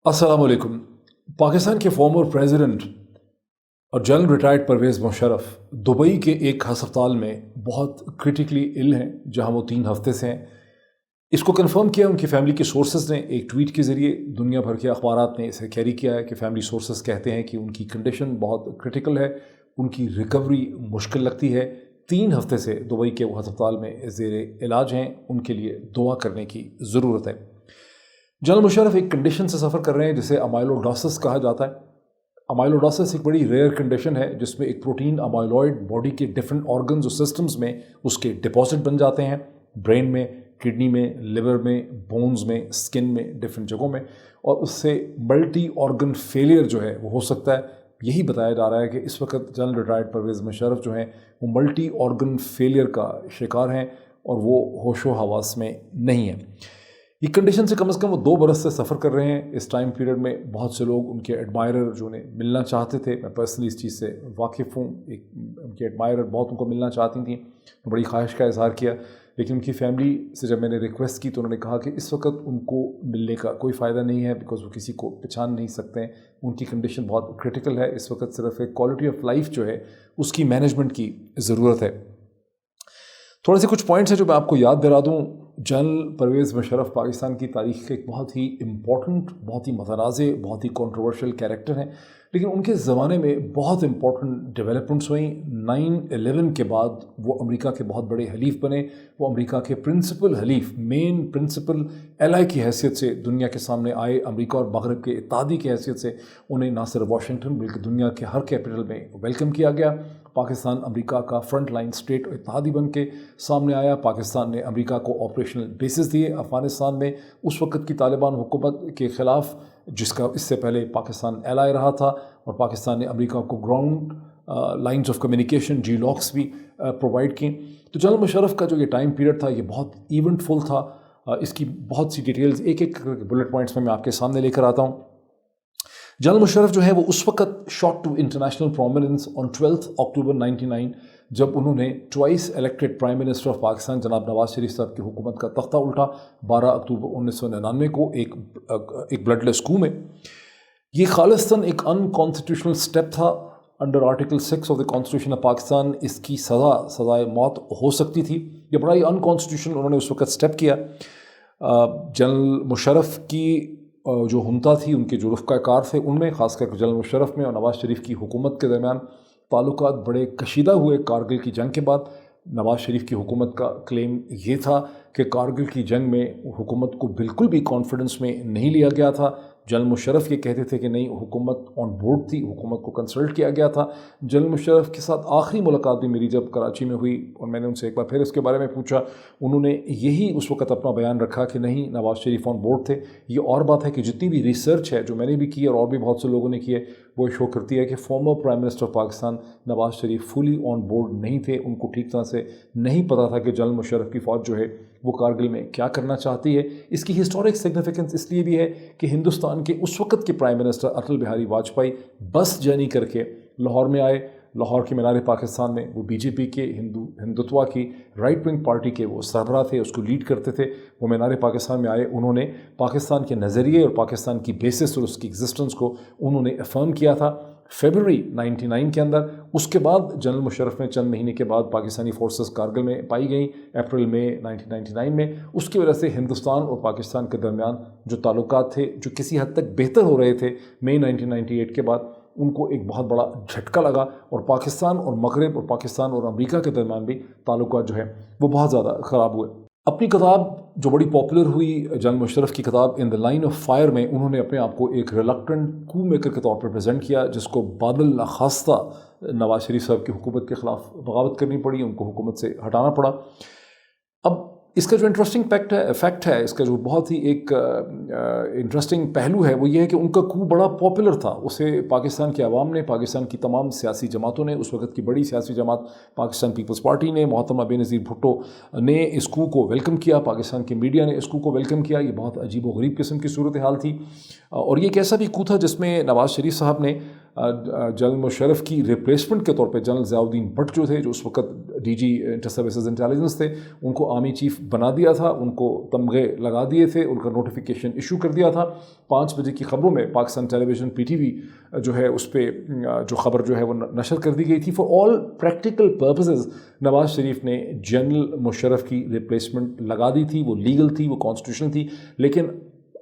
अस्सलाम वालेकुम। पाकिस्तान के फॉर्मर प्रेसिडेंट और general retired Pervez Musharraf Dubai के एक हस्पताल में बहुत क्रिटिकली इल हैं, जहां वो 3 हफ्ते से हैं। इसको कंफर्म किया उनकी फैमिली के सोर्सेज ने एक ट्वीट के ज़रिए। दुनिया भर के अखबारात ने इसे कैरी किया है कि फैमिली सोर्सेज कहते हैं कि उनकी कंडीशन बहुत क्रिटिकल है, उनकी रिकवरी मुश्किल लगती है। 3 हफ्ते से दुबई के वो हस्पताल में ज़ेरे इलाज हैं, उनके लिए दुआ करने की ज़रूरत है। जनरल मुशर्रफ एक कंडीशन से सफ़र कर रहे हैं जिसे अमाइलोइडोसिस कहा जाता है। अमाइलोइडोसिस एक बड़ी रेयर कंडीशन है जिसमें एक प्रोटीन अमाइलॉइड बॉडी के डिफरेंट ऑर्गन्स और सिस्टम्स में उसके डिपॉजिट बन जाते हैं, ब्रेन में, किडनी में, लिवर में, बोन्स में, स्किन में, डिफरेंट जगहों में, और उससे मल्टी ऑर्गन फेलियर जो है वो हो सकता है। यही बताया जा रहा है कि इस वक्त जनरल रिटायर्ड परवेज़ मुशर्रफ जो हैं वो मल्टी ऑर्गन फेलियर का शिकार हैं और वो होशो हवास में नहीं हैं। ये कंडीशन से कम वो 2 बरस से सफ़र कर रहे हैं। इस टाइम पीरियड में बहुत से लोग उनके एडमायरर जो उन्हें मिलना चाहते थे, मैं पर्सनली इस चीज़ से वाकिफ़ हूँ, एक उनके एडमायरर बहुत उनको मिलना चाहती थी, तो बड़ी ख्वाहिश का इज़हार किया। लेकिन उनकी फैमिली से जब मैंने रिक्वेस्ट की तो उन्होंने कहा कि इस वक्त उनको मिलने का कोई फ़ायदा नहीं है, बिकॉज़ वो किसी को पहचान नहीं सकते हैं, उनकी कंडीशन बहुत क्रिटिकल है। इस वक्त सिर्फ एक क्वालिटी ऑफ लाइफ जो है उसकी मैनेजमेंट की ज़रूरत है। थोड़े से कुछ पॉइंट्स हैं जो मैं आपको याद दिला दूँ। जनरल परवेज़ मुशर्रफ पाकिस्तान की तारीख़ के एक बहुत ही इम्पॉर्टेंट, बहुत ही मतनाज़े, बहुत ही कंट्रोवर्शियल कैरेक्टर हैं, लेकिन उनके ज़माने में बहुत इम्पॉर्टेंट डेवलपमेंट्स हुई। 9/11 के बाद वो अमेरिका के बहुत बड़े हलीफ बने। वो अमेरिका के प्रिंसिपल हलीफ, मेन प्रिंसिपल एलाई की हैसियत से दुनिया के सामने आए। अमेरिका और मगरब के इत्तेहादी की हैसियत से उन्हें ना सिर्फ वाशिंगटन बल्कि दुनिया के हर कैपिटल में वेलकम किया गया। पाकिस्तान अमेरिका का फ्रंट लाइन स्टेट और इत्तेहादी बन के सामने आया। पाकिस्तान ने अमेरिका को ऑपरेशनल बेसिस दिए अफ़गानिस्तान में उस वक्त की तालिबान हुकूमत के ख़िलाफ़, जिसका इससे पहले पाकिस्तान एलाई रहा था, और पाकिस्तान ने अमेरिका को ग्राउंड लाइंस ऑफ कम्युनिकेशन जी-लॉक्स भी प्रोवाइड की। तो जनरल मुशर्रफ का जो ये टाइम पीरियड था ये बहुत इवेंटफुल था। इसकी बहुत सी डिटेल्स एक एक बुलेट पॉइंट्स में मैं आपके सामने लेकर आता हूँ। जनरल मुशर्रफ जो है वो उस वक्त shot to international prominence on 12 October 1999 जब उन्होंने twice elected prime minister of Pakistan जनाब नवाज शरीफ साहब की हुकूमत का तख्ता उल्टा 12 अक्टूबर 1999 को एक ब्लडलेस कू में। ये खालिस्तान एक अनकॉन्स्टिट्यूशनल स्टेप था under article 6 of the constitution of Pakistan. इसकी सज़ाए मौत हो सकती थी। ये बड़ा ही अनकॉन्स्टिट्यूशनल उन्होंने उस वक्त स्टेप किया। जनरल मुशर्रफ की जो हुंता थी, उनके जो रफ़्क़ाकार थे, उनमें ख़ासकर जनरल मुशर्रफ में और नवाज़ शरीफ की हुकूमत के दरमियान ताल्लुकात बड़े कशीदा हुए। कारगिल की जंग के बाद नवाज़ शरीफ की हुकूमत का क्लेम ये था कि कारगिल की जंग में हुकूमत को बिल्कुल भी कॉन्फिडेंस में नहीं लिया गया था। जनरल मुशर्रफ ये कहते थे कि नहीं, हुकूमत ऑन बोर्ड थी, हुकूमत को कंसल्ट किया गया था। जनरल मुशर्रफ के साथ आखिरी मुलाकात भी मेरी जब कराची में हुई और मैंने उनसे एक बार फिर इसके बारे में पूछा, उन्होंने यही उस वक्त अपना बयान रखा कि नहीं, नवाज़ शरीफ ऑन बोर्ड थे। ये और बात है कि जितनी भी रिसर्च है जो मैंने भी की और भी बहुत से लोगों ने की है, वो शो करती है कि former prime minister of Pakistan Nawaz Sharif fully on board नहीं थे। उनको ठीक तरह से नहीं पता था कि जनरल मुशर्रफ की फ़ौज जो है वो कारगिल में क्या करना चाहती है। इसकी हिस्टोरिक सिग्निफिकेंस इसलिए भी है कि हिंदुस्तान के उस वक्त के prime minister Atal Bihari Vajpayee bus journey करके लाहौर में आए। लाहौर के मीनार पाकिस्तान में वो बीजेपी के हिंदुत्वा की राइट विंग पार्टी के वो सरबराह थे, उसको लीड करते थे। वो मीनार पाकिस्तान में आए, उन्होंने पाकिस्तान के नज़रिए और पाकिस्तान की बेसिस और उसकी एग्जिस्टेंस को उन्होंने अफर्म किया था फरवरी 99 के अंदर। उसके बाद जनरल मुशर्रफ ने चंद महीने के बाद पाकिस्तानी फोर्सेस कारगिल में पाई गई अप्रैल में 1999 में। उसकी वजह से हिंदुस्तान और पाकिस्तान के दरमियान जो ताल्लुकात थे, जो किसी हद तक बेहतर हो रहे थे मई 1998 के बाद, उनको एक बहुत बड़ा झटका लगा और पाकिस्तान और मगरब और पाकिस्तान और अमेरिका के दरमियान भी ताल्लुकात जो है वो बहुत ज़्यादा ख़राब हुए। अपनी किताब जो बड़ी पॉपुलर हुई, जनरल मुशर्रफ की किताब in the line of fire में, उन्होंने अपने आप को एक रिलक्टेंट कू मेकर के तौर पर प्रेजेंट किया, जिसको बादल नाखास्ता नवाज शरीफ साहब की हुकूमत के ख़िलाफ़ बगावत करनी पड़ी, उनको हुकूमत से हटाना पड़ा। अब इसका जो इंटरेस्टिंग फैक्ट है, इसका जो बहुत ही एक इंटरेस्टिंग पहलू है, वो ये है कि उनका कू बड़ा पॉपुलर था। उसे पाकिस्तान की आवाम ने, पाकिस्तान की तमाम सियासी जमातों ने, उस वक्त की बड़ी सियासी जमात पाकिस्तान पीपल्स पार्टी ने, मोहतरमा बेनज़ीर भुट्टो ने इस कू को वेलकम किया, पाकिस्तान की मीडिया ने इस कू को वेलकम किया। ये बहुत अजीब व गरीब किस्म की सूरत हाल थी और ये एक ऐसा भी कू था जिसमें नवाज़ शरीफ साहब ने जनरल मुशर्रफ की रिप्लेसमेंट के तौर पे जनरल ज़ियाउद्दीन भट्ट जो थे, जो उस वक्त DG इंटर सर्विसेज इंटेलिजेंस थे, उनको आर्मी चीफ बना दिया था, उनको तमगे लगा दिए थे, उनका नोटिफिकेशन इशू कर दिया था। 5 बजे की खबरों में पाकिस्तान टेलीविज़न PTV जो है उस पर जो ख़बर जो है वो नशर कर दी गई थी। For all practical purposes Nawaz Sharif ने जनरल मुशर्रफ की रिप्लेसमेंट लगा दी थी, वो लीगल थी, वो कॉन्स्टिट्यूशनल थी, लेकिन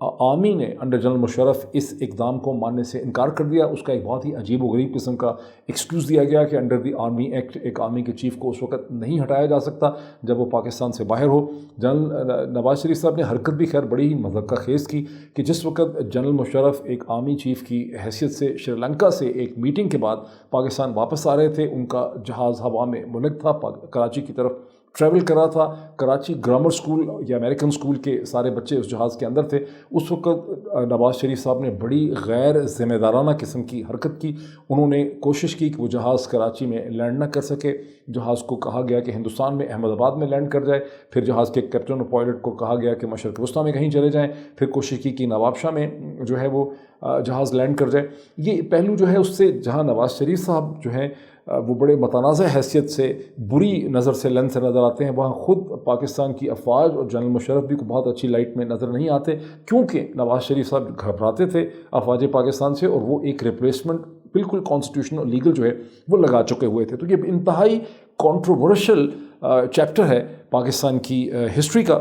आर्मी ने अंडर जनरल मुशर्रफ इस इकदाम को मानने से इनकार कर दिया। उसका एक बहुत ही अजीब व गरीब किस्म का एक्सक्यूज़ दिया गया कि अंडर द आर्मी एक्ट एक आर्मी के चीफ को उस वक्त नहीं हटाया जा सकता जब वो पाकिस्तान से बाहर हो। जनरल नवाज शरीफ साहब ने हरकत भी खैर बड़ी ही मज़क्का खेज़ की कि जिस वक्त जनरल मुशर्रफ एक आर्मी चीफ की हैसियत से श्रीलंका से एक मीटिंग के बाद पाकिस्तान वापस आ रहे थे, उनका जहाज़ हवा में मुनक था, कराची की तरफ ट्रैवल कर रहा था। कराची ग्रामर स्कूल या अमेरिकन स्कूल के सारे बच्चे उस जहाज़ के अंदर थे। उस वक्त नवाज़ शरीफ साहब ने बड़ी गैर ज़िम्मेदाराना किस्म की हरकत की। उन्होंने कोशिश की कि वो जहाज़ कराची में लैंड ना कर सके। जहाज़ को कहा गया कि हिंदुस्तान में अहमदाबाद में लैंड कर जाए। फिर जहाज़ के कैप्टन और पायलट को कहा गया कि मशरक़ वस्ता में कहीं चले जाएँ। फिर कोशिश की कि नवाबशाह में जो है वो जहाज़ लैंड कर जाए। ये पहलू जो है उससे जहाँ नवाज़ शरीफ साहब जो हैं वो बड़े मतनाज़ हैसियत से बुरी नज़र से लेंस से नज़र आते हैं, वहाँ ख़ुद पाकिस्तान की अफवाज और जनरल मुशर्रफ भी को बहुत अच्छी लाइट में नज़र नहीं आते, क्योंकि नवाज़ शरीफ साहब घबराते थे अफवाज पाकिस्तान से और वो एक रिप्लेसमेंट बिल्कुल कॉन्स्टिट्यूशनल और लीगल जो है वो लगा चुके हुए थे। तो ये इंतहाई कॉन्ट्रोवर्शियल चैप्टर है पाकिस्तान की हिस्ट्री का।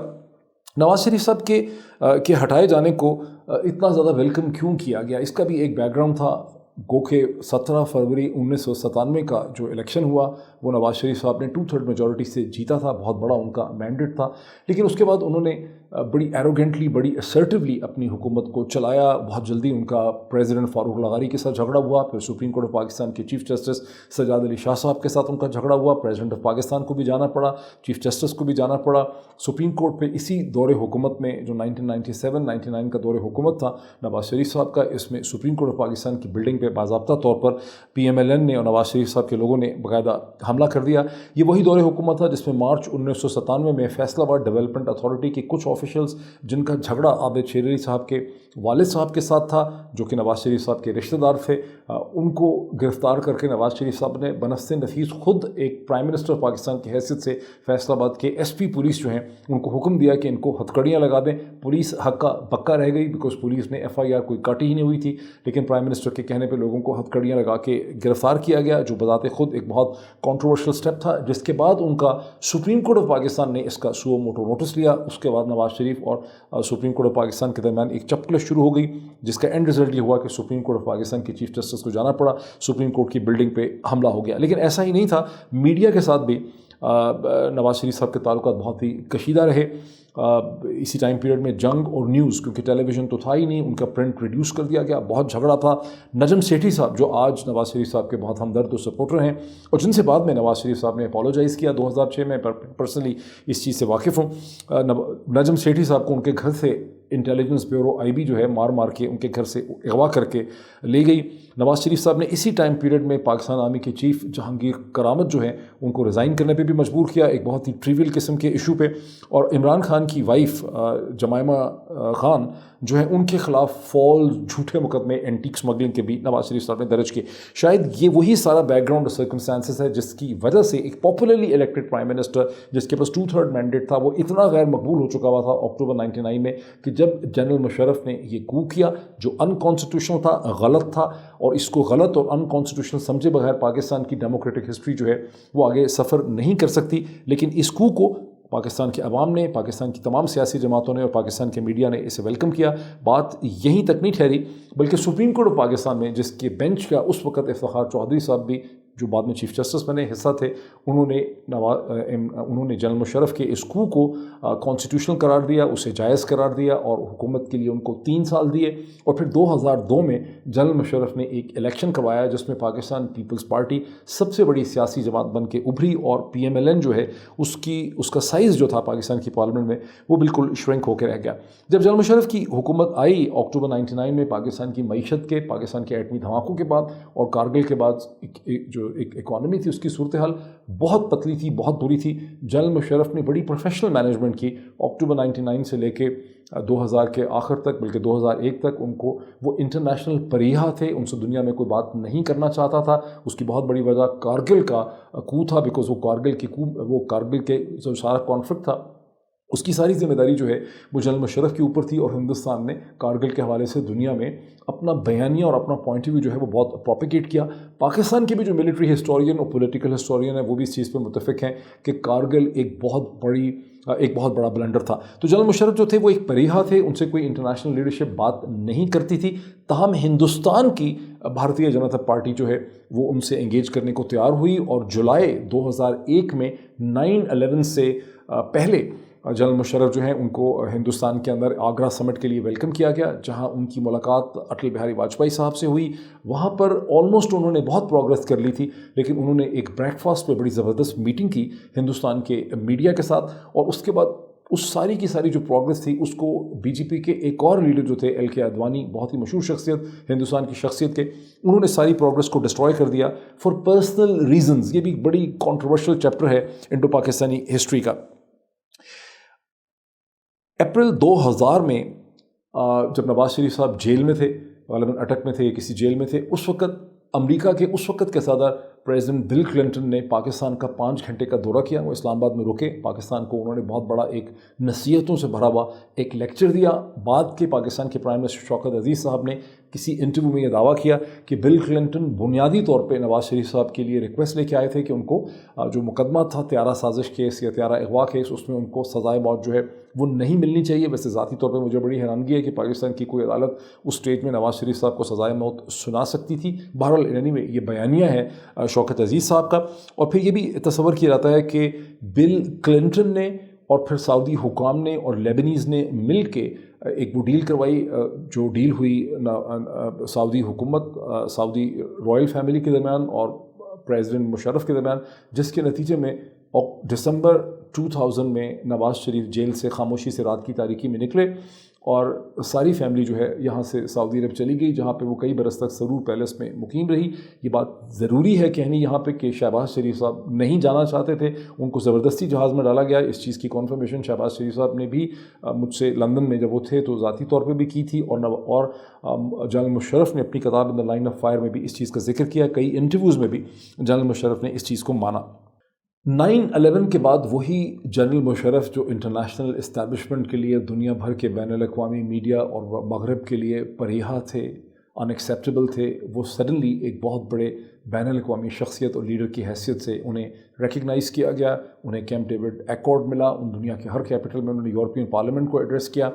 नवाज़ शरीफ साहब के हटाए जाने को इतना ज़्यादा वेलकम क्यों किया गया, इसका भी एक बैकग्राउंड था। गो के 17 फरवरी 1997 का जो इलेक्शन हुआ वो नवाज़ शरीफ साहब ने 2/3 मेजॉरिटी से जीता था, बहुत बड़ा उनका मैंडेट था। लेकिन उसके बाद उन्होंने बड़ी एरोगेंटली, बड़ी असर्टिवली अपनी हुकूमत को चलाया। बहुत जल्दी उनका प्रेसिडेंट फारूक लगारी के साथ झगड़ा हुआ, फिर सुप्रीम कोर्ट ऑफ पाकिस्तान के चीफ जस्टिस सजाद अली शाह साहब के साथ उनका झगड़ा हुआ। प्रेसिडेंट ऑफ पाकिस्तान को भी जाना पड़ा, चीफ जस्टिस को भी जाना पड़ा। सुप्रीम कोर्ट पे इसी दौरे हुकूमत में जो 1997-99 का दौरे हुकूमत था नवाज़ शरीफ साहब का, इसमें सुप्रीम कोर्ट ऑफ पाकिस्तान की बिल्डिंग पे बाज़ाब्ता तौर पर PMLN ने और नवाज़ शरीफ साहब के लोगों ने बाकायदा हमला कर दिया। ये वही दौरे हुकूमत था जिसमें मार्च 1997 में फैसलाबाद डेवलपमेंट अथॉरिटी के कुछ ऑफिशियल्स जिनका झगड़ा आबिद शेररी साहब के वालिद साहब के साथ था, जो कि नवाज़ शरीफ साहब के रिश्तेदार थे, उनको गिरफ़्तार करके नवाज़ शरीफ साहब ने बनस्ते नफीस खुद एक प्राइम मिनिस्टर पाकिस्तान की हैसियत से फैसलाबाद के SP पुलिस जो हैं उनको हुक्म दिया कि इनको हथकड़ियाँ लगा दें। पुलिस हक्का बक्का रह गई, बिकॉज पुलिस ने FIR कोई काटी ही नहीं हुई थी, लेकिन प्राइम मिनिस्टर के कहने पर लोगों को हथकड़ियाँ लगा के गिरफ़्तार किया गया, जो बजाते खुद एक बहुत कॉन्ट्रोवर्शियल स्टेप था। जिसके बाद उनका सुप्रीम कोर्ट ऑफ पाकिस्तान ने इसका सुओ मोटो नोटिस लिया। उसके बाद नवाज़ शरीफ और सुप्रीम कोर्ट ऑफ पाकिस्तान के दरमियान एक चपकलिश शुरू हो गई, जिसका एंड रिजल्ट ये हुआ कि सुप्रीम कोर्ट ऑफ पाकिस्तान के चीफ जस्टिस को जाना पड़ा, सुप्रीम कोर्ट की बिल्डिंग पे हमला हो गया। लेकिन ऐसा ही नहीं था, मीडिया के साथ भी नवाज़ शरीफ साहब के ताल्लुकात बहुत ही कशीदा रहे। इसी टाइम पीरियड में जंग और न्यूज़, क्योंकि टेलीविज़न तो था ही नहीं, उनका प्रिंट रिड्यूस कर दिया गया, बहुत झगड़ा था। नजम सेठी साहब जो आज नवाज़ शरीफ साहब के बहुत हमदर्द और सपोर्टर हैं और जिनसे बाद में नवाज़ शरीफ साहब ने अपोलोजाइज़ किया 2006 में, पर्सनली इस चीज़ से वाकिफ़ हूँ। नजम सेठी साहब को उनके घर से इंटेलिजेंस ब्यूरो IB जो है मार मार के उनके घर से अगवा करके ले गई। नवाज़ शरीफ साहब ने इसी टाइम पीरियड में पाकिस्तान आर्मी के चीफ जहांगीर करामत जो है उनको रिज़ाइन करने पे भी मजबूर किया, एक बहुत ही ट्रिवियल किस्म के इशू पे। और इमरान खान की वाइफ जमाइमा खान जो है उनके ख़िलाफ़ फॉल्स झूठे मुकदमे एंटीक स्मगलिंग के भी नवाज़ शरीफ साहब ने दर्ज किए। शायद ये वही सारा बैकग्राउंड और सर्कमस्टांसेस है जिसकी वजह से एक पॉपुलरली इलेक्टेड प्राइम मिनिस्टर जिसके पास 2/3 मैंडेट था, वो इतना गैर मकबूल हो चुका हुआ था अक्टूबर 99 में कि जब जनरल मुशर्रफ ने ये कू किया जो अनकॉन्स्टिट्यूशनल था, गलत था, और इसको गलत और अनकॉन्स्टिट्यूशनल समझे बगैर पाकिस्तान की डेमोक्रेटिक हिस्ट्री जो है वो आगे सफ़र नहीं कर सकती। लेकिन इस कू को पाकिस्तान के अवाम ने, पाकिस्तान की तमाम सियासी जमातों ने और पाकिस्तान के मीडिया ने इसे वेलकम किया। बात यहीं तक नहीं ठहरी, बल्कि सुप्रीम कोर्ट ऑफ पाकिस्तान में जिसके बेंच का उस वक्त इफ्तिखार चौधरी साहब भी जो बाद में चीफ जस्टिस बने हिस्सा थे, उन्होंने जनरल मुशर्रफ के इस कू को कॉन्स्टिट्यूशनल करार दिया, उसे जायज़ करार दिया और हुकूमत के लिए उनको 3 साल दिए। और फिर 2002 में जनरल मुशर्रफ ने एक इलेक्शन करवाया जिसमें पाकिस्तान पीपल्स पार्टी सबसे बड़ी सियासी जमात बन के उभरी और PMLN जो है उसका साइज़ जो था पाकिस्तान की पार्लियामेंट में वो बिल्कुल श्रिंक होकर रह गया। जब जनरल मुशर्रफ की हुकूमत आई अक्टूबर 99 में, पाकिस्तान की मईशत के, पाकिस्तान के एटमी धमाकों के बाद और कारगिल के बाद जो جو ایک اکانومی تھی اس کی صورتحال بہت پتلی تھی، بہت بری تھی. جنرل مشرف نے بڑی پروفیشنل مینجمنٹ کی اکتوبر 99 سے لے کے 2000 کے آخر تک، بلکہ 2001 تک. ان کو وہ انٹرنیشنل پریہا تھے، ان سے دنیا میں کوئی بات نہیں کرنا چاہتا تھا. اس کی بہت بڑی وجہ کارگل کا کو تھا، بیکاز وہ کارگل کے جو سارا کانفلکٹ تھا اس کی ساری ذمہ داری جو ہے وہ جنرل مشرف کے اوپر تھی. اور ہندوستان نے کارگل کے حوالے سے دنیا میں اپنا بیانیہ اور اپنا پوائنٹ آف ویو جو ہے وہ بہت پروپیگیٹ کیا. پاکستان کے بھی جو ملٹری ہسٹورین اور پولیٹیکل ہسٹورین ہیں وہ بھی اس چیز پہ متفق ہیں کہ کارگل ایک بہت بڑا بلنڈر تھا. تو جنرل مشرف جو تھے وہ ایک پریہا تھے، ان سے کوئی انٹرنیشنل لیڈرشپ بات نہیں کرتی تھی. تاہم ہندوستان کی بھارتیہ جنتا پارٹی جو ہے وہ ان سے انگیج کرنے کو تیار ہوئی. اور جولائی 2001 میں 9/11 سے پہلے جنرل مشرف جو ہیں ان کو ہندوستان کے اندر آگرہ سمٹ کے لیے ویلکم کیا گیا، جہاں ان کی ملاقات اٹل بہاری واجپئی صاحب سے ہوئی. وہاں پر آلموسٹ انہوں نے بہت پروگرس کر لی تھی، لیکن انہوں نے ایک بریک فاسٹ پہ بڑی زبردست میٹنگ کی ہندوستان کے میڈیا کے ساتھ. اور اس کے بعد اس ساری کی ساری جو پروگرس تھی اس کو بی جے پی کے ایک اور لیڈر جو تھے LK آڈوانی، بہت ہی مشہور شخصیت ہندوستان کی شخصیت کے، انہوں نے ساری پروگرس کو ڈسٹروائے کر دیا فار پرسنل ریزنز. یہ بھی بڑی کانٹروورشل چیپٹر ہے انڈو پاکستانی ہسٹری کا. اپریل 2000 میں جب نواز شریف صاحب جیل میں تھے، غالباً اٹک میں تھے یا کسی جیل میں تھے، اس وقت امریکہ کے اس وقت کے صدر پریزیڈنٹ بل کلنٹن نے پاکستان کا 5 گھنٹے کا دورہ کیا. وہ اسلام آباد میں رکے، پاکستان کو انہوں نے بہت بڑا ایک نصیحتوں سے بھرا ہوا ایک لیکچر دیا. بعد کے پاکستان کے پرائم منسٹر شوکت عزیز صاحب نے کسی انٹرویو میں یہ دعویٰ کیا کہ بل کلنٹن بنیادی طور پہ نواز شریف صاحب کے لیے ریکویسٹ لے کے آئے تھے کہ ان کو جو مقدمہ تھا طیارہ سازش کیس یا طیارہ اغوا کیس، اس میں ان کو سزائے موت جو ہے وہ نہیں ملنی چاہیے. ویسے ذاتی طور پہ مجھے بڑی حیرانگی ہے کہ پاکستان کی کوئی عدالت اس اسٹیج میں نواز شریف صاحب کو سزائے موت سنا سکتی تھی. بہرحال anyway یہ بیانیہ ہے شوکت عزیز صاحب کا. اور پھر یہ بھی تصور کیا جاتا ہے کہ بل کلنٹن نے اور پھر سعودی حکام نے اور لیبنیز نے مل کے ایک وہ ڈیل کروائی، جو ڈیل ہوئی سعودی حکومت، سعودی رائل فیملی کے درمیان اور پریزیڈنٹ مشرف کے درمیان، جس کے نتیجے میں دسمبر 2000 میں نواز شریف جیل سے خاموشی سے رات کی تاریکی میں نکلے اور ساری فیملی جو ہے یہاں سے سعودی عرب چلی گئی، جہاں پہ وہ کئی برس تک سرور پیلس میں مقیم رہی. یہ بات ضروری ہے کہنی یہاں پہ کہ شہباز شریف صاحب نہیں جانا چاہتے تھے، ان کو زبردستی جہاز میں ڈالا گیا. اس چیز کی کنفرمیشن شہباز شریف صاحب نے بھی مجھ سے لندن میں جب وہ تھے تو ذاتی طور پہ بھی کی تھی، اور جنرل مشرف نے اپنی کتاب ان دا لائن آف فائر میں بھی اس چیز کا ذکر کیا. کئی انٹرویوز میں بھی جنرل مشرف نے اس چیز کو مانا. 9/11 کے بعد وہی جنرل مشرف جو انٹرنیشنل اسٹیبلشمنٹ کے لیے دنیا بھر کے بین الاقوامی میڈیا اور مغرب کے لیے پریہا تھے، ان ایکسیپٹیبل تھے، وہ سڈنلی ایک بہت بڑے بین الاقوامی شخصیت اور لیڈر کی حیثیت سے انہیں ریکگنائز کیا گیا. انہیں کیمپ ڈیوڈ ایکارڈ ملا، ان دنیا کے ہر کیپٹل میں انہوں نے یورپین پارلیمنٹ کو ایڈریس کیا.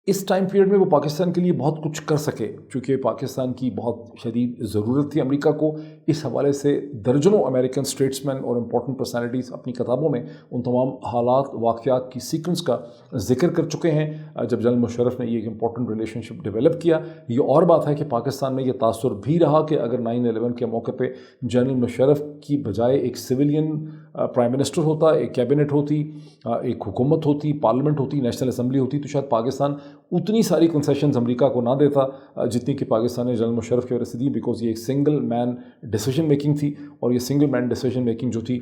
اس ٹائم پیریڈ میں وہ پاکستان کے لیے بہت کچھ کر سکے، چونکہ پاکستان کی بہت شدید ضرورت تھی امریکہ کو. اس حوالے سے درجنوں امریکن اسٹیٹسمین اور امپورٹنٹ پرسنالٹیز اپنی کتابوں میں ان تمام حالات واقعات کی سیکوینس کا ذکر کر چکے ہیں جب جنرل مشرف نے یہ ایک امپورٹنٹ ریلیشن شپ ڈیولپ کیا. یہ اور بات ہے کہ پاکستان میں یہ تاثر بھی رہا کہ اگر 9/11 کے موقع پہ جنرل مشرف کی بجائے ایک سویلین پرائم منسٹر ہوتا، ایک کیبنٹ ہوتی، ایک حکومت ہوتی، پارلیمنٹ ہوتی، نیشنل اسمبلی ہوتی، تو شاید پاکستان اتنی ساری کنسیشنز امریکہ کو نہ دیتا جتنی کہ پاکستان نے جنرل مشرف کی وجہ سے دی، بیکاز یہ ایک سنگل مین ڈیسیجن میکنگ تھی. اور یہ سنگل مین ڈیسیجن میکنگ جو تھی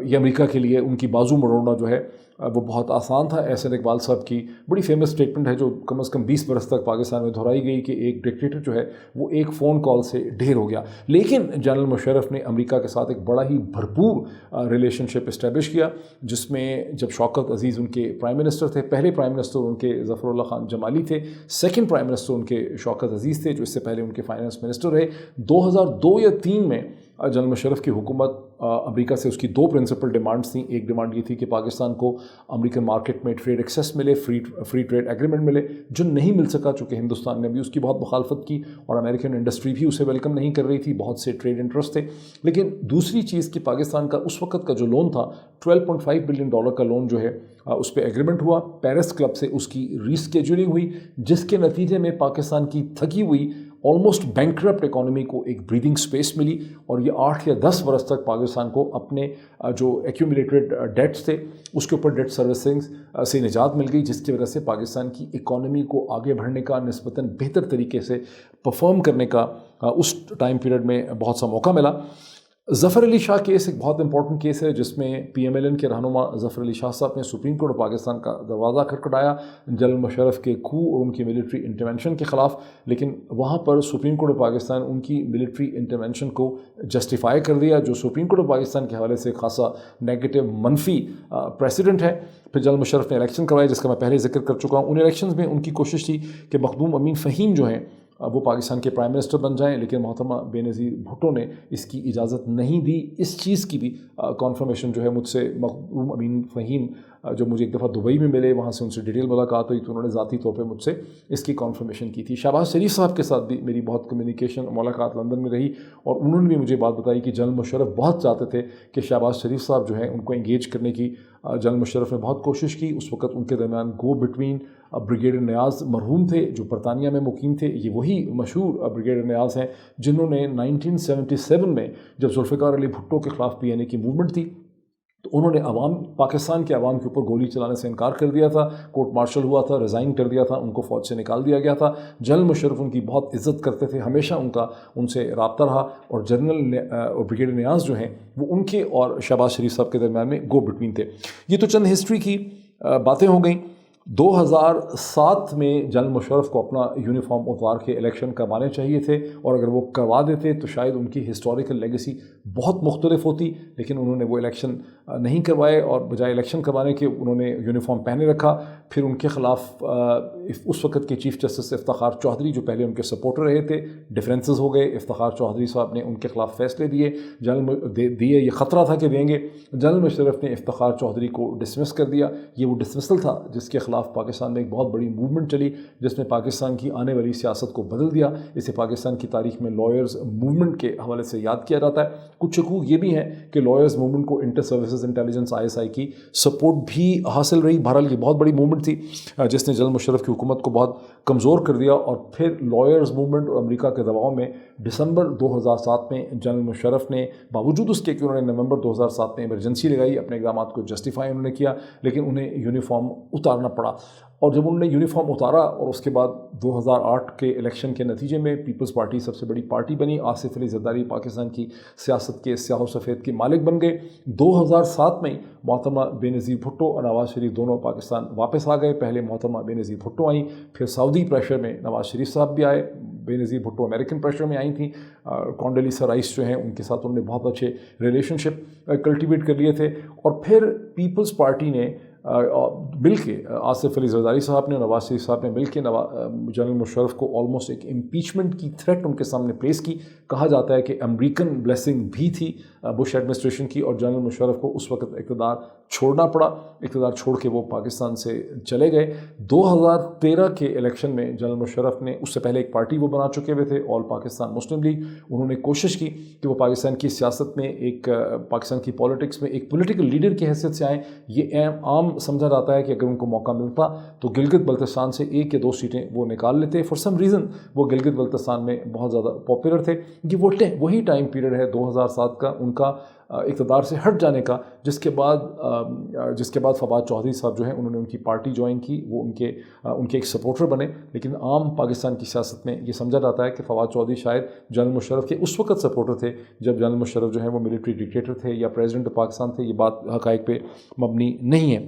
یہ امریکہ کے لیے ان کی بازو مڑوڑنا جو ہے وہ بہت آسان تھا. احسن اقبال صاحب کی بڑی فیمس اسٹیٹمنٹ ہے جو کم از کم 20 برس تک پاکستان میں دہرائی گئی کہ ایک ڈکٹیٹر جو ہے وہ ایک فون کال سے ڈھیر ہو گیا. لیکن جنرل مشرف نے امریکہ کے ساتھ ایک بڑا ہی بھرپور ریلیشن شپ اسٹیبلش کیا، جس میں جب شوکت عزیز ان کے پرائم منسٹر تھے، پہلے پرائم منسٹر ان کے ظفر اللہ خان جمالی تھے، سیکنڈ پرائم منسٹر ان کے شوکت عزیز تھے جو اس سے پہلے ان کے فائنانس منسٹر رہے. 2002 یا 2003 میں جنرل مشرف کی حکومت امریکہ سے اس کی 2 پرنسپل ڈیمانڈز تھیں. ایک ڈیمانڈ یہ تھی کہ پاکستان کو امریکن مارکیٹ میں ٹریڈ ایکسیس ملے، فری ٹریڈ ایگریمنٹ ملے، جو نہیں مل سکا چونکہ ہندوستان نے بھی اس کی بہت مخالفت کی اور امریکن انڈسٹری بھی اسے ویلکم نہیں کر رہی تھی، بہت سے ٹریڈ انٹرسٹ تھے. لیکن دوسری چیز کہ پاکستان کا اس وقت کا جو لون تھا $12.5 بلین کا لون جو ہے اس پہ ایگریمنٹ ہوا، پیرس کلب سے اس کی ری اسکیجولنگ ہوئی، جس کے نتیجے میں پاکستان کی تھکی ہوئی آلموسٹ بینکرپٹ اکانومی کو ایک بریدنگ سپیس ملی، اور یہ 8 یا 10 برس تک پاکستان کو اپنے جو ایکیومولیٹڈ ڈیٹس تھے اس کے اوپر ڈیٹ سروسنگ سے نجات مل گئی، جس کی وجہ سے پاکستان کی اکانومی کو آگے بڑھنے کا، نسبتاً بہتر طریقے سے پرفارم کرنے کا اس ٹائم پیریڈ میں بہت سا موقع ملا۔ ظفر علی شاہ کیس ایک بہت امپورٹنٹ کیس ہے، جس میں پی ایم ایل این کے رہنما ظفر علی شاہ صاحب نے سپریم کورٹ آف پاکستان کا دروازہ کھٹکھٹایا جنرل مشرف کے کھو اور ان کی ملٹری انٹرونشن کے خلاف، لیکن وہاں پر سپریم کورٹ آف پاکستان ان کی ملٹری انٹرونشن کو جسٹیفائی کر دیا، جو سپریم کورٹ آف پاکستان کے حوالے سے خاصا نیگیٹو منفی پریسیڈنٹ ہے۔ پھر جنرل مشرف نے الیکشن کروائے، جس کا میں پہلے ذکر کر چکا ہوں۔ ان الیکشنز میں ان کی کوشش تھی کہ مخدوم امین فہیم جو ہیں وہ پاکستان کے پرائم منسٹر بن جائیں، لیکن محترمہ بے نظیر بھٹو نے اس کی اجازت نہیں دی۔ اس چیز کی بھی کانفرمیشن جو ہے مجھ سے مخدوم امین فہیم جو مجھے ایک دفعہ دبئی میں ملے، وہاں سے ان سے ڈیٹیل ملاقات ہوئی، تو انہوں نے ذاتی طور پہ مجھ سے اس کی کانفرمیشن کی تھی۔ شہباز شریف صاحب کے ساتھ بھی میری بہت کمیونیکیشن ملاقات لندن میں رہی، اور انہوں نے بھی مجھے بات بتائی کہ جنرل مشرف بہت چاہتے تھے کہ شہباز شریف صاحب جو ہیں ان کو انگیج کرنے کی جنرل مشرف نے بہت کوشش کی۔ اس وقت ان کے درمیان گو بٹوین بریگیڈیئر نیاز مرحوم تھے جو برطانیہ میں مقیم تھے، یہ وہی مشہور بریگیڈیئر نیاز ہیں جنہوں نے 1977 میں جب ذوالفقار علی بھٹو کے خلاف پی این اے کی موومنٹ تھی تو انہوں نے پاکستان کے عوام کے اوپر گولی چلانے سے انکار کر دیا تھا، کورٹ مارشل ہوا تھا، ریزائن کر دیا تھا، ان کو فوج سے نکال دیا گیا تھا۔ جنرل مشرف ان کی بہت عزت کرتے تھے، ہمیشہ ان سے رابطہ رہا، اور جنرل بریگیڈیئر نیاز جو ہیں وہ ان کے اور شہباز شریف صاحب کے درمیان میں گو بٹوین تھے۔ یہ تو چند ہسٹری کی باتیں ہو گئیں۔ 2007 میں جنرل مشرف کو اپنا یونیفارم اتار کے الیکشن کروانے چاہیے تھے، اور اگر وہ کروا دیتے تو شاید ان کی ہسٹوریکل لیگیسی بہت مختلف ہوتی، لیکن انہوں نے وہ الیکشن نہیں کروائے، اور بجائے الیکشن کروانے کے انہوں نے یونیفارم پہنے رکھا۔ پھر ان کے خلاف اس وقت کے چیف جسٹس افتخار چودھری جو پہلے ان کے سپورٹر رہے تھے، ڈیفرنسز ہو گئے، افتخار چودھری صاحب نے ان کے خلاف فیصلے دیے، یہ خطرہ تھا کہ دیں گے، جنرل مشرف نے افتخار چودھری کو ڈسمس کر دیا۔ یہ وہ ڈسمسل تھا جس کے خلاف پاکستان میں ایک بہت بڑی موومنٹ چلی، جس میں پاکستان کی آنے والی سیاست کو بدل دیا۔ اسے پاکستان کی تاریخ میں لائرز موومنٹ کے حوالے سے یاد کیا جاتا ہے۔ کچھ شکوک یہ بھی ہیں کہ لائرز موومنٹ کو انٹر سروسز انٹیلیجنس ISI کی سپورٹ بھی حاصل رہی۔ بہرحال یہ بہت بڑی موومنٹ تھی جس نے جنرل مشرف کی حکومت کو بہت کمزور کر دیا، اور پھر لائرز موومنٹ اور امریکہ کے دباؤ میں دسمبر 2007 میں جنرل مشرف نے باوجود اس کے کہ انہوں نے نومبر 2007 میں ایمرجنسی لگائی، اپنے اقدامات کو جسٹیفائی انہوں نے کیا، لیکن انہیں یونیفارم اتارنا پڑا۔ اور جب انہوں نے یونیفارم اتارا اور اس کے بعد 2008 کے الیکشن کے نتیجے میں پیپلز پارٹی سب سے بڑی پارٹی بنی، آصف علی زرداری پاکستان کی سیاست کے سیاہ و سفید کے مالک بن گئے۔ 2007 میں محترمہ بے نظیر بھٹو اور نواز شریف دونوں پاکستان واپس آ گئے۔ پہلے محترمہ بے نظیر بھٹو آئیں، پھر سعودی پریشر میں نواز شریف صاحب بھی آئے، بے نظیر بھٹو امریکن پریشر میں آئی تھیں۔ کونڈولیسا رائس جو ہیں ان کے ساتھ انہوں نے بہت اچھے ریلیشن شپ کلٹیویٹ کر لیے تھے، اور پھر پیپلز پارٹی نے مل کے آصف علی زرداری صاحب نے، نواز شریف صاحب نے مل کے جنرل مشرف کو آلموسٹ ایک امپیچمنٹ کی تھریٹ ان کے سامنے پلیس کی۔ کہا جاتا ہے کہ امریکن بلیسنگ بھی تھی بش ایڈمنسٹریشن کی، اور جنرل مشرف کو اس وقت اقتدار چھوڑنا پڑا، اقتدار چھوڑ کے وہ پاکستان سے چلے گئے۔ 2013 کے الیکشن میں جنرل مشرف نے، اس سے پہلے ایک پارٹی وہ بنا چکے ہوئے تھے آل پاکستان مسلم لیگ، انہوں نے کوشش کی کہ وہ پاکستان کی سیاست میں پاکستان کی پالیٹکس میں ایک پولیٹیکل لیڈر کی حیثیت سے آئیں۔ یہ عام سمجھا جاتا ہے کہ اگر ان کو موقع ملتا تو گلگت بلتستان سے 1 یا 2 سیٹیں وہ نکال لیتے۔ فار سم ریزن وہ گلگت بلتستان میں بہت زیادہ پاپولر تھے۔ یہ وہی ٹائم پیریڈ ہے 2007 کا ان کا اقتدار سے ہٹ جانے کا، جس کے بعد فواد چودھری صاحب جو ہیں انہوں نے ان کی پارٹی جوائن کی، وہ ان کے ایک سپورٹر بنے۔ لیکن عام پاکستان کی سیاست میں یہ سمجھا جاتا ہے کہ فواد چودھری شاید جنرل مشرف کے اس وقت سپورٹر تھے جب جنرل مشرف جو ہیں وہ ملٹری ڈکٹیٹر تھے یا پریزیڈنٹ آف پاکستان تھے۔ یہ بات حقائق پہ مبنی نہیں ہے۔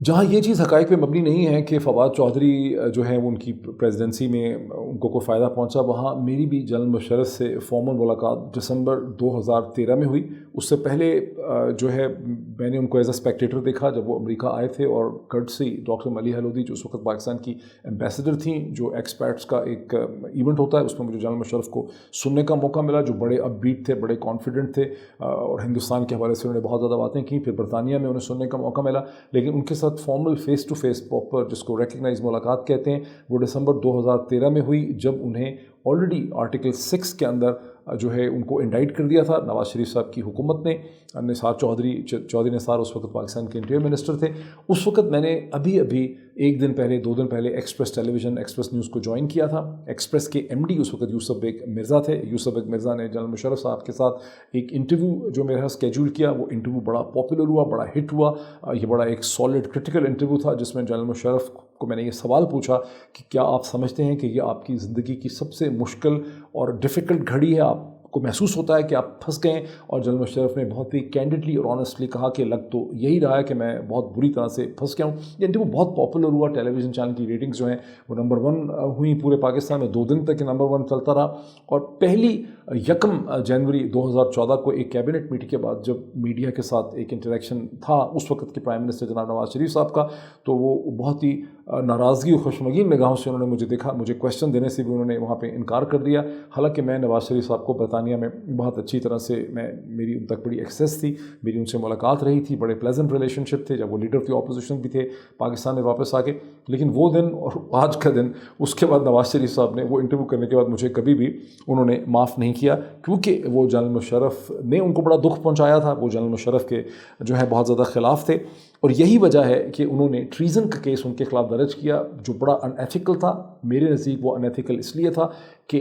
جہاں یہ چیز حقائق پہ مبنی نہیں ہے کہ فواد چودھری جو ہے وہ ان کی پریزیڈنسی میں ان کو کوئی فائدہ پہنچا، وہاں میری بھی جنرل مشرف سے فارمل ملاقات دسمبر 2013 میں ہوئی۔ اس سے پہلے جو ہے میں نے ان کو ایز اے اسپیکٹیٹر دیکھا جب وہ امریکہ آئے تھے، اور کرٹسی ڈاکٹر ملی ہلودی جو اس وقت پاکستان کی ایمبیسڈر تھیں، جو ایکسپیٹس کا ایک ایونٹ ہوتا ہے، اس میں مجھے جنرل مشرف کو سننے کا موقع ملا، جو بڑے اپ بیٹ تھے، بڑے کانفیڈنٹ تھے، اور ہندوستان کے حوالے سے انہوں نے بہت زیادہ باتیں کی۔ پھر برطانیہ میں انہیں سننے کا موقع ملا، لیکن ان کے ساتھ formal face to face proper جس کو ریکگنائز ملاقات کہتے ہیں وہ دسمبر 2013 میں ہوئی، جب انہیں ऑलरेडी आर्टिकल 6 के अंदर जो है उनको इंडाइट कर दिया था नवाज़ शरीफ साहब की हुकूमत ने। निसार चौधरी निसार उस वक्त पाकिस्तान के इंटीरियर मिनिस्टर थे। उस वक्त मैंने अभी 1 दिन पहले 2 दिन पहले एक्सप्रेस टेलीविज़न एक्सप्रेस न्यूज़ को ज्वाइन किया था। एक्सप्रेस के MD उस वक्त यूसुफ बेग मिर्ज़ा थे। यूसुफ बेग मिर्ज़ा ने जनरल मुशर्रफ साहब के साथ एक इंटरव्यू जो मेरे स्केड्यूल किया, वो इंटरव्यू बड़ा पॉपुलर हुआ, बड़ा हिट हुआ। ये बड़ा एक सॉलिड क्रिटिकल इंटरव्यू था जिसमें जनरल मुशर्रफ को मैंने ये सवाल पूछा कि क्या आप समझते हैं कि ये आपकी ज़िंदगी की सबसे मुश्किल और डिफ़िकल्ट घड़ी है, आपको महसूस होता है कि आप फंस गए? और जनरल मुशर्रफ ने बहुत ही कैंडिडली और ऑनेस्टली कहा कि लग तो यही रहा है कि मैं बहुत बुरी तरह से फंस गया हूँ। ये इंटरव्यू बहुत पॉपुलर हुआ, टेलीविज़न चैनल की रेटिंग्स जो हैं वो नंबर 1 हुई पूरे पाकिस्तान में, 2 दिन तक नंबर 1 चलता रहा। और पहली 1 जनवरी 2014 को एक कैबिनेट मीटिंग के बाद जब मीडिया के साथ एक इंटरेक्शन था उस वक्त के प्राइम मिनिस्टर जनाब नवाज़ शरीफ साहब का, तो वो बहुत ही नाराज़गी और खुशमगीन निगाहों से उन्होंने मुझे देखा। मुझे क्वेश्चन देने से भी उन्होंने वहाँ पे इनकार कर दिया। हालांकि मैं नवाज़ शरीफ साहब को बरतानिया में बहुत अच्छी तरह से मेरी उन तक बड़ी एक्सेस थी, मेरी उनसे मुलाकात रही थी, बड़े प्लेजेंट रिलेशनशिप थे। जब वो लीडर ऑफ द ऑपोजिशन भी थे पाकिस्तान में वापस आके। लेकिन वो दिन और आज का दिन, उसके बाद नवाज़ शरीफ साहब ने वो इंटरव्यू करने के बाद मुझे कभी भी उन्होंने माफ़ नहीं किया, क्योंकि वो जनरल मुशर्रफ ने उनको बड़ा दुख पहुँचाया था। वो जनरल मुशर्रफ के जो है बहुत ज़्यादा ख़िलाफ़ थे और यही वजह है कि उन्होंने ट्रीज़न का केस उनके ख़िलाफ़ दर्ज किया जो बड़ा अनएथिकल था। मेरे नज़दीक वो अनएथिकल इसलिए था कि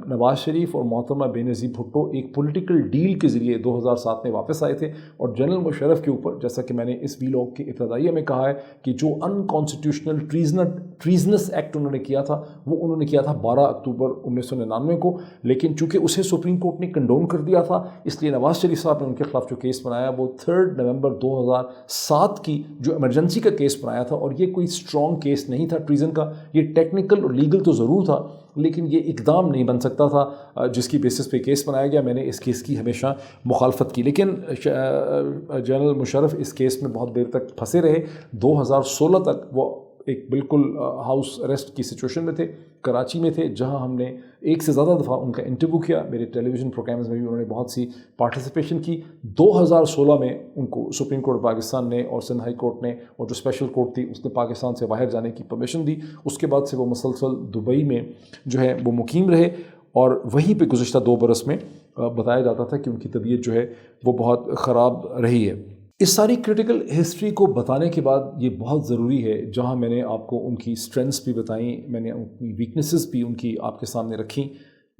नवाज़ शरीफ और मोहतरमा बेनज़ीर भुट्टो एक पॉलिटिकल डील के ज़रिए 2007 में वापस आए थे और जनरल मुशर्रफ के ऊपर, जैसा कि मैंने इस वीलॉग के इब्तिदाइया में कहा है, कि जो अनकॉन्स्टिट्यूशनल ट्रीजनस एक्ट उन्होंने किया था वो उन्होंने किया था 12 अक्टूबर 1999 को। लेकिन चूँकि उसे सुप्रीम कोर्ट ने कंडोन कर दिया था, इसलिए नवाज़ शरीफ साहब ने उनके खिलाफ जो केस बनाया वो 3 नवंबर 2007 की जो इमरजेंसी का केस बनाया था। और ये कोई स्ट्रॉन्ग केस नहीं था ट्रीज़न का, ये टेक्निकल और लीगल तो ज़रूर था, लेकिन ये इकदाम नहीं बन सकता था जिसकी बेसिस पे केस बनाया गया। मैंने इस केस की हमेशा मुखालफत की, लेकिन जनरल मुशर्रफ इस केस में बहुत देर तक फंसे रहे। 2016 तक वो एक बिल्कुल हाउस अरेस्ट की सिचुएशन में थे, कराची में थे, जहां हमने एक से ज़्यादा दफ़ा उनका इंटरव्यू किया। मेरे टेलीविज़न प्रोग्राम्स में भी उन्होंने बहुत सी पार्टिसिपेशन की। 2016 में उनको सुप्रीम कोर्ट पाकिस्तान ने और सिंध हाई कोर्ट ने और जो स्पेशल कोर्ट थी उसने पाकिस्तान से बाहर जाने की परमिशन दी। उसके बाद से वो मुसलसल दुबई में जो है वो मुकीम रहे और वहीं पे गुज़श्ता 2 बरस में बताया जाता था कि उनकी तबीयत जो है वो बहुत ख़राब रही है। इस सारी क्रिटिकल हिस्ट्री को बताने के बाद ये बहुत ज़रूरी है, जहाँ मैंने आपको उनकी स्ट्रेंथ्स भी बताई, मैंने उनकी वीकनेसेस भी उनकी आपके सामने रखी।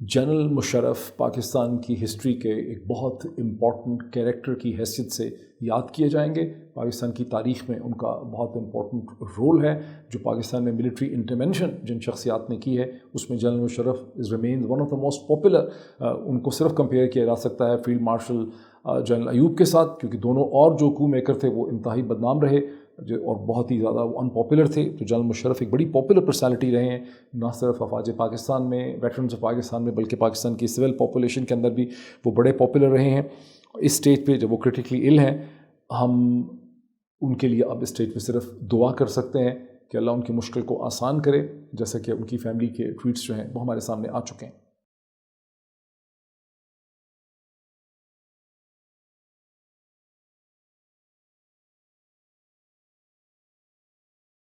जनरल मुशर्रफ पाकिस्तान की हिस्ट्री के एक बहुत इम्पॉर्टेंट कैरेक्टर की हैसियत से याद किए जाएंगे। पाकिस्तान की तारीख़ में उनका बहुत इम्पॉर्टेंट रोल है। जो पाकिस्तान में मिलिट्री इंटरवेंशन जिन शख्सियात ने की है उसमें general Musharraf is remains one of the most popular. उनको सिर्फ कंपेयर किया जा सकता है फील्ड मार्शल जनरल अयूब के साथ, क्योंकि दोनों और जो कू मेकर थे वो इंतहाई बदनाम रहे और बहुत ही ज़्यादा अनपॉपुलर थे। तो जनरल मुशर्रफ एक बड़ी पॉपुलर पर्सनालिटी रहे हैं, ना सिर्फ अफवाज पाकिस्तान में, वेटरन्स ऑफ पाकिस्तान में, बल्कि पाकिस्तान की सिविल पॉपुलेशन के अंदर भी वो बड़े पॉपुलर रहे हैं। इस स्टेज पे जब वो क्रिटिकली इल हैं, हम उनके लिए अब इस स्टेज पे सिर्फ दुआ कर सकते हैं कि अल्लाह उनकी मुश्किल को आसान करे, जैसा कि उनकी फैमिली के ट्वीट्स जो हैं वो हमारे सामने आ चुके हैं।